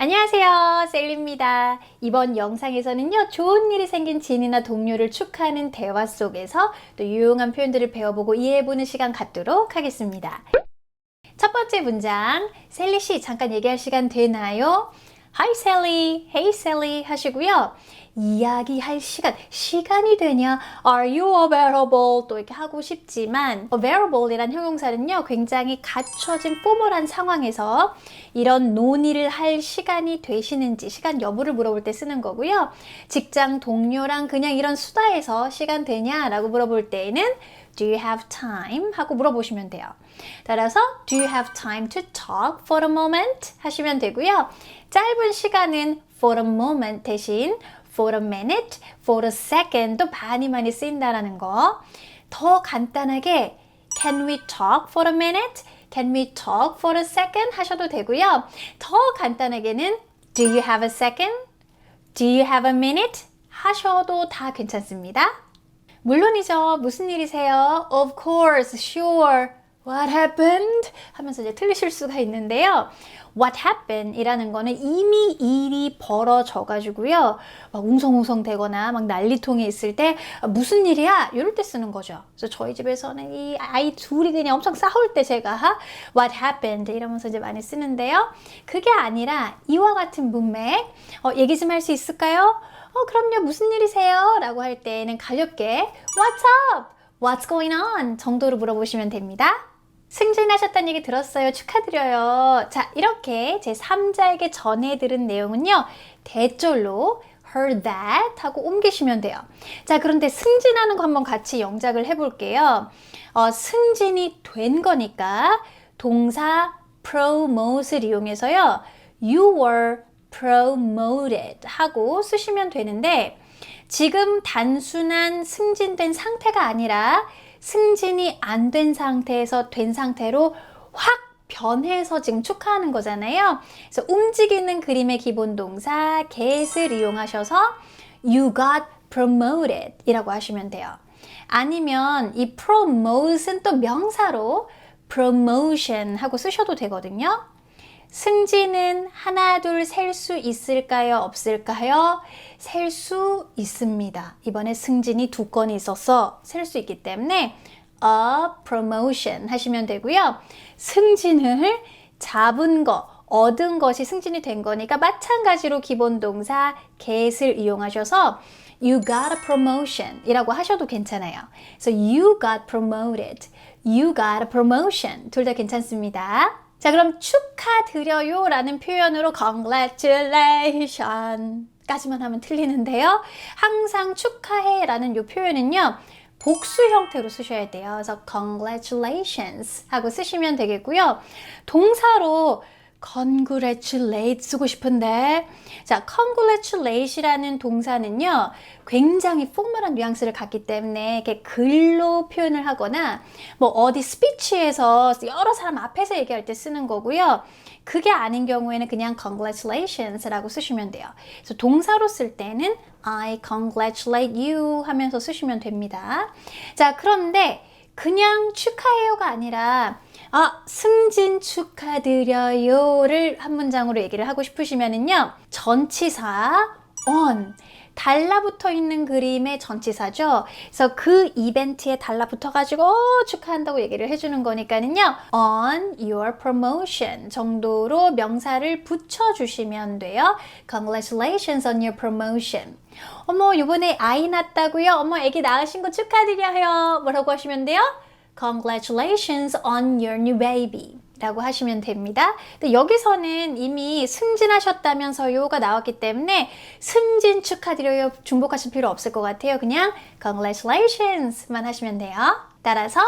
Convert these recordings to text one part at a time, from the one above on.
안녕하세요, 셀리입니다. 이번 영상에서는요, 좋은 일이 생긴 지인이나 동료를 축하하는 대화 속에서 또 유용한 표현들을 배워보고 이해해보는 시간 갖도록 하겠습니다. 첫 번째 문장, 셀리 씨 잠깐 얘기할 시간 되나요? Hi Sally, Hey Sally 하시고요. 이야기할 시간이 되냐? Are you available? 또 이렇게 하고 싶지만 available이란 형용사는요, 굉장히 갖춰진 포멀한 상황에서 이런 논의를 할 시간이 되시는지, 시간 여부를 물어볼 때 쓰는 거고요. 직장 동료랑 그냥 이런 수다에서 시간 되냐라고 물어볼 때에는 Do you have time? 하고 물어보시면 돼요. 따라서 Do you have time to talk for a moment? 하시면 되고요. 짧은 시간은 for a moment 대신 for a minute, for a second 도 많이 쓰인다라는 거. 더 간단하게 Can we talk for a minute? Can we talk for a second? 하셔도 되고요. 더 간단하게는 Do you have a second? Do you have a minute? 하셔도 다 괜찮습니다. 물론이죠. 무슨 일이세요? Of course, sure. What happened? 하면서 이제 틀리실 수가 있는데요. What happened? 이라는 거는 이미 일이 벌어져 가지고요. 막 웅성웅성 되거나 막 난리통에 있을 때 무슨 일이야? 이럴 때 쓰는 거죠. 그래서 저희 집에서는 이 아이 둘이 그냥 엄청 싸울 때 제가 What happened? 이러면서 이제 많이 쓰는데요. 그게 아니라 이와 같은 문맥, 얘기 좀 할 수 있을까요? 그럼요. 무슨 일이세요? 라고 할 때는 가볍게 What's up? What's going on? 정도로 물어보시면 됩니다. 승진하셨다는 얘기 들었어요. 축하드려요. 자, 이렇게 제 3자에게 전해 들은 내용은요. 대절로 heard that 하고 옮기시면 돼요. 자, 그런데 승진하는 거 한번 같이 영작을 해볼게요. 승진이 된 거니까 동사 promote를 이용해서요. You were promoted 하고 쓰시면 되는데 지금 단순한 승진된 상태가 아니라 승진이 안 된 상태에서 된 상태로 확 변해서 지금 축하하는 거잖아요. 그래서 움직이는 그림의 기본 동사 get을 이용하셔서 You got promoted 이라고 하시면 돼요. 아니면 이 promote은 또 명사로 promotion 하고 쓰셔도 되거든요. 승진은 하나 둘 셀 수 있을까요? 없을까요? 셀 수 있습니다. 이번에 승진이 2건이 있어서 셀 수 있기 때문에 a promotion 하시면 되고요. 승진을 잡은 거, 얻은 것이 승진이 된 거니까 마찬가지로 기본 동사 get을 이용하셔서 You got a promotion 이라고 하셔도 괜찮아요. 그래서 You got promoted, You got a promotion 둘 다 괜찮습니다. 자, 그럼 축하드려요 라는 표현으로 congratulation 까지만 하면 틀리는데요. 항상 축하해 라는 이 표현은요. 복수 형태로 쓰셔야 돼요. 그래서 congratulations 하고 쓰시면 되겠고요. 동사로 congratulate 쓰고 싶은데 자, congratulate이라는 동사는요. 굉장히 포멀한 뉘앙스를 갖기 때문에 이렇게 글로 표현을 하거나 뭐 어디 스피치에서 여러 사람 앞에서 얘기할 때 쓰는 거고요. 그게 아닌 경우에는 그냥 congratulations라고 쓰시면 돼요. 그래서 동사로 쓸 때는 I congratulate you 하면서 쓰시면 됩니다. 자, 그런데 그냥 축하해요가 아니라 승진 축하드려요를 한 문장으로 얘기를 하고 싶으시면은요. 전치사 on 달라붙어 있는 그림의 전치사죠. 그래서 그 이벤트에 달라붙어 가지고 축하한다고 얘기를 해주는 거니까는요. On your promotion 정도로 명사를 붙여주시면 돼요. Congratulations on your promotion. 어머, 이번에 아이 낳았다고요? 어머, 아기 낳으신 거 축하드려요. 뭐라고 하시면 돼요? Congratulations on your new baby 라고 하시면 됩니다. 근데 여기서는 이미 승진하셨다면서요가 나왔기 때문에 승진 축하드려요 중복하실 필요 없을 것 같아요. 그냥 Congratulations만 하시면 돼요. 따라서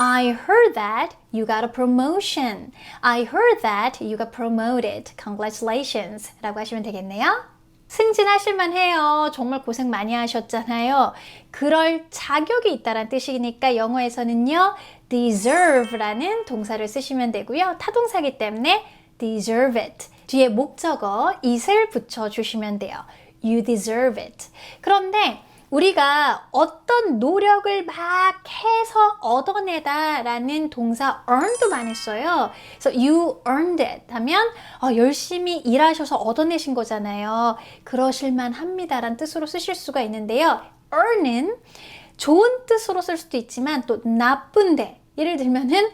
I heard that you got a promotion. I heard that you got promoted. Congratulations 라고 하시면 되겠네요. 승진하실만 해요. 정말 고생 많이 하셨잖아요. 그럴 자격이 있다는 뜻이니까 영어에서는요. deserve라는 동사를 쓰시면 되고요. 타동사기 때문에 deserve it. 뒤에 목적어 it을 붙여주시면 돼요. You deserve it. 그런데 우리가 어떤 노력을 막 해서 얻어내다 라는 동사 earn도 많이 써요. 그래서 you earned it 하면 열심히 일하셔서 얻어내신 거잖아요. 그러실만 합니다 라는 뜻으로 쓰실 수가 있는데요. earn은 좋은 뜻으로 쓸 수도 있지만 또 나쁜데, 예를 들면은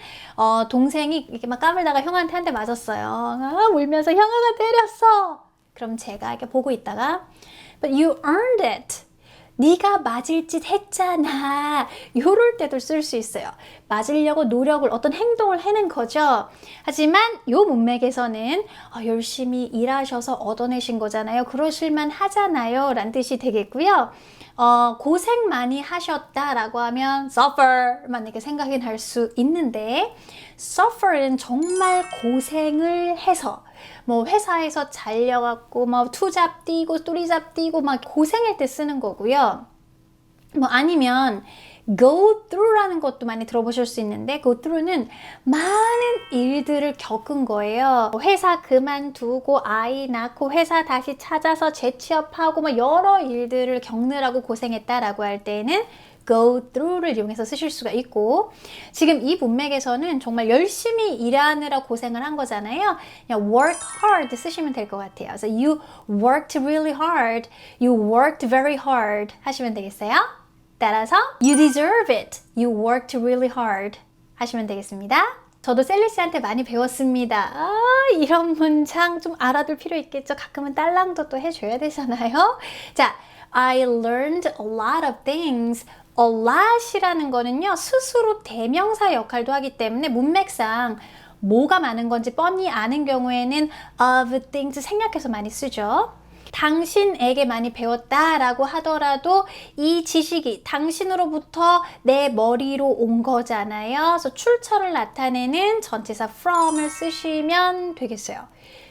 동생이 이렇게 막 까불다가 형한테 한 대 맞았어요. 울면서 형아가 때렸어. 그럼 제가 이렇게 보고 있다가 But you earned it. 네가 맞을 짓 했잖아. 요럴 때도 쓸 수 있어요. 맞으려고 노력을, 어떤 행동을 해낸 거죠. 하지만 요 문맥에서는 열심히 일하셔서 얻어내신 거잖아요. 그러실만 하잖아요 라는 뜻이 되겠고요. 고생 많이 하셨다라고 하면 suffer만 이렇게 생각이 날 수 있는데, suffer는 정말 고생을 해서 뭐 회사에서 잘려갖고 뭐 투잡 뛰고 또리잡 뛰고 막 고생할 때 쓰는 거고요. 뭐 아니면 go through라는 것도 많이 들어보실 수 있는데, go through는 많은 일들을 겪은 거예요. 회사 그만두고 아이 낳고 회사 다시 찾아서 재취업하고 막 여러 일들을 겪느라고 고생했다라고 할 때는 go through를 이용해서 쓰실 수가 있고, 지금 이 문맥에서는 정말 열심히 일하느라 고생을 한 거잖아요. 그냥 work hard 쓰시면 될 것 같아요. 그래서 you worked really hard, you worked very hard 하시면 되겠어요. 따라서 you deserve it, you worked really hard 하시면 되겠습니다. 저도 셀리 씨한테 많이 배웠습니다. 이런 문장 좀 알아둘 필요 있겠죠. 가끔은 딸랑도 또 해줘야 되잖아요. 자, I learned a lot of things. A lot이라는 거는요, 스스로 대명사 역할도 하기 때문에 문맥상 뭐가 많은 건지 뻔히 아는 경우에는 of things 생략해서 많이 쓰죠. 당신에게 많이 배웠다라고 하더라도 이 지식이 당신으로부터 내 머리로 온 거잖아요. 그래서 출처를 나타내는 전치사 from을 쓰시면 되겠어요.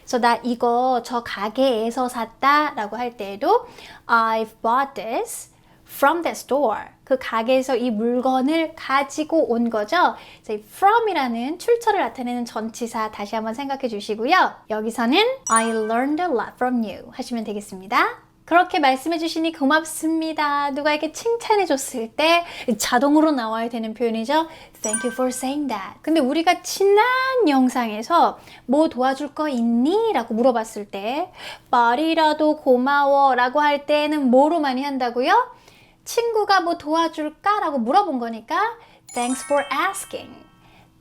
그래서 나 이거 저 가게에서 샀다 라고 할 때에도 I've bought this from that store. 그 가게에서 이 물건을 가지고 온 거죠. from이라는 출처를 나타내는 전치사 다시 한번 생각해 주시고요. 여기서는 I learned a lot from you 하시면 되겠습니다. 그렇게 말씀해 주시니 고맙습니다. 누가 이렇게 칭찬해 줬을 때 자동으로 나와야 되는 표현이죠. Thank you for saying that. 근데 우리가 지난 영상에서 뭐 도와줄 거 있니? 라고 물어봤을 때 말이라도 고마워 라고 할 때는 뭐로 많이 한다고요? 친구가 뭐 도와줄까? 라고 물어본 거니까 Thanks for asking.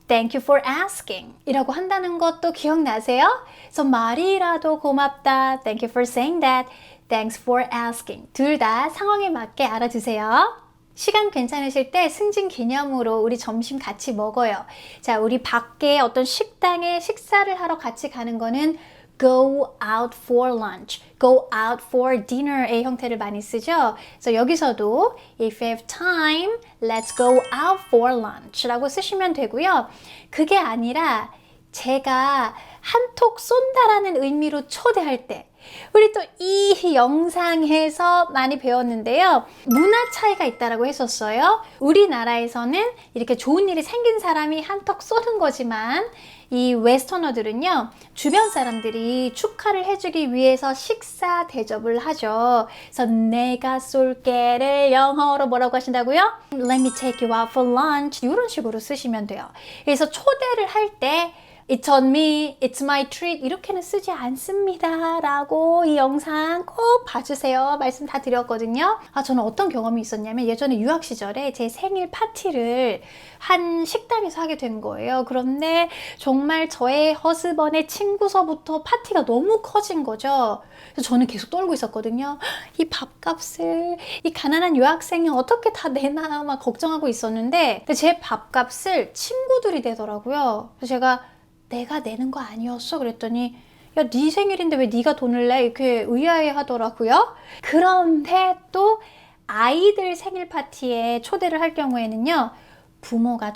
Thank you for asking 이라고 한다는 것도 기억나세요? 그래서 말이라도 고맙다. Thank you for saying that. Thanks for asking. 둘 다 상황에 맞게 알아두세요. 시간 괜찮으실 때 승진 기념으로 우리 점심 같이 먹어요. 자, 우리 밖에 어떤 식당에 식사를 하러 같이 가는 거는 go out for lunch, go out for dinner의 형태를 많이 쓰죠. 그래서 여기서도 if you have time, let's go out for lunch 라고 쓰시면 되고요. 그게 아니라 제가 한턱 쏜다라는 의미로 초대할 때, 우리 또 이 영상에서 많이 배웠는데요. 문화 차이가 있다라고 했었어요. 우리나라에서는 이렇게 좋은 일이 생긴 사람이 한턱 쏘는 거지만 이 웨스터너들은요, 주변 사람들이 축하를 해주기 위해서 식사 대접을 하죠. 그래서 내가 쏠게를 영어로 뭐라고 하신다고요? Let me take you out for lunch 이런 식으로 쓰시면 돼요. 그래서 초대를 할 때 It's on me, it's my treat 이렇게는 쓰지 않습니다 라고 이 영상 꼭 봐주세요. 말씀 다 드렸거든요. 저는 어떤 경험이 있었냐면 예전에 유학 시절에 제 생일 파티를 한 식당에서 하게 된 거예요. 그런데 정말 저의 허스번의 친구서부터 파티가 너무 커진 거죠. 그래서 저는 계속 떨고 있었거든요. 이 밥값을 이 가난한 유학생이 어떻게 다 내나 막 걱정하고 있었는데 제 밥값을 친구들이 내더라고요. 그래서 제가 내가 내는 거 아니었어? 그랬더니 야, 네 생일인데 왜 네가 돈을 내? 이렇게 의아해 하더라고요. 그런데 또 아이들 생일 파티에 초대를 할 경우에는요,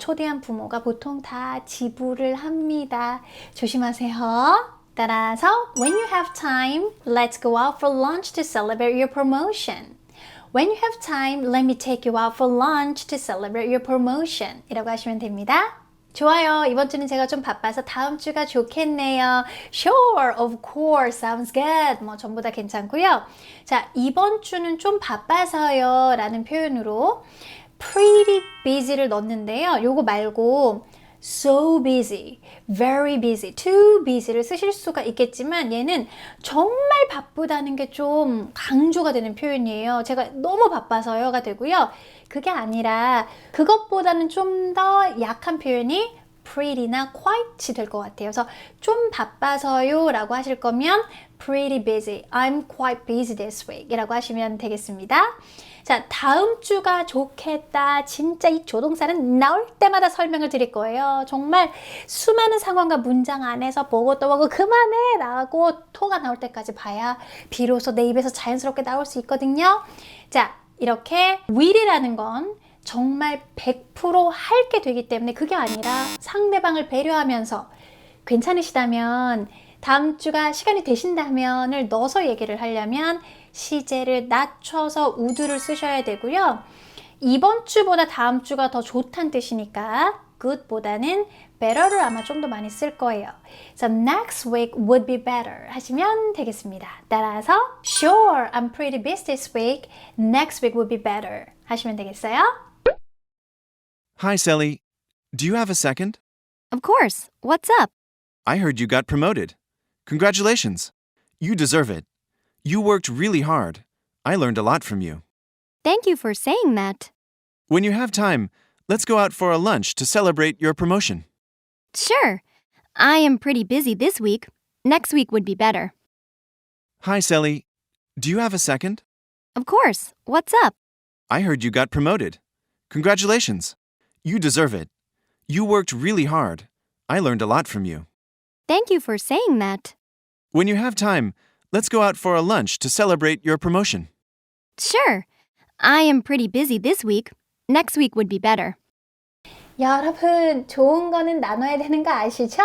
초대한 부모가 보통 다 지불을 합니다. 조심하세요. 따라서 when you have time, let's go out for lunch to celebrate your promotion. When you have time, let me take you out for lunch to celebrate your promotion. 이라고 하시면 됩니다. 좋아요. 이번 주는 제가 좀 바빠서 다음 주가 좋겠네요. Sure, of course, sounds good. 뭐 전부 다 괜찮고요. 자, 이번 주는 좀 바빠서요 라는 표현으로 pretty busy를 넣는데요. 요거 말고 so busy, very busy, too busy를 쓰실 수가 있겠지만 얘는 정말 바쁘다는 게 좀 강조가 되는 표현이에요. 제가 너무 바빠서요가 되고요. 그게 아니라 그것보다는 좀 더 약한 표현이 pretty나 quite이 될 것 같아요. 그래서 좀 바빠서요 라고 하실 거면 pretty busy, I'm quite busy this week 이라고 하시면 되겠습니다. 자, 다음 주가 좋겠다. 진짜 이 조동사는 나올 때마다 설명을 드릴 거예요. 정말 수많은 상황과 문장 안에서 보고 또 보고 그만해 라고 토가 나올 때까지 봐야 비로소 내 입에서 자연스럽게 나올 수 있거든요. 자, 이렇게 will이라는 건 정말 100% 할게 되기 때문에 그게 아니라 상대방을 배려하면서 괜찮으시다면 다음 주가 시간이 되신다면을 넣어서 얘기를 하려면 시제를 낮춰서 would를 쓰셔야 되고요. 이번 주보다 다음 주가 더 좋다는 뜻이니까 good보다는 better를 아마 좀 더 많이 쓸 거예요. So next week would be better 하시면 되겠습니다. 따라서 Sure, I'm pretty busy this week. Next week would be better 하시면 되겠어요. Hi, Sally. Do you have a second? Of course. What's up? I heard you got promoted. Congratulations. You deserve it. You worked really hard. I learned a lot from you. Thank you for saying that. When you have time, let's go out for a lunch to celebrate your promotion. Sure. I am pretty busy this week. Next week would be better. Hi, Sally. Do you have a second? Of course. What's up? I heard you got promoted. Congratulations. You deserve it. You worked really hard. I learned a lot from you. Thank you for saying that. When you have time, let's go out for a lunch to celebrate your promotion. Sure. I am pretty busy this week. Next week would be better. 여러분, 좋은 거는 나눠야 되는 거 아시죠?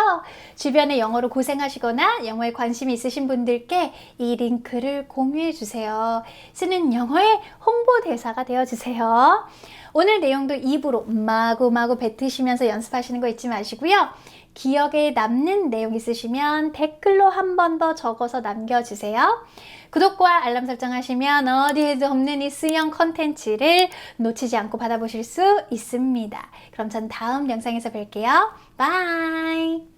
주변에 영어로 고생하시거나 영어에 관심이 있으신 분들께 이 링크를 공유해 주세요. 쓰는 영어의 홍보대사가 되어주세요. 오늘 내용도 입으로 마구마구 뱉으시면서 연습하시는 거 잊지 마시고요. 기억에 남는 내용 있으시면 댓글로 한 번 더 적어서 남겨주세요. 구독과 알람 설정하시면 어디에도 없는 이 수영 컨텐츠를 놓치지 않고 받아보실 수 있습니다. 그럼 전 다음 영상에서 뵐게요. 바이!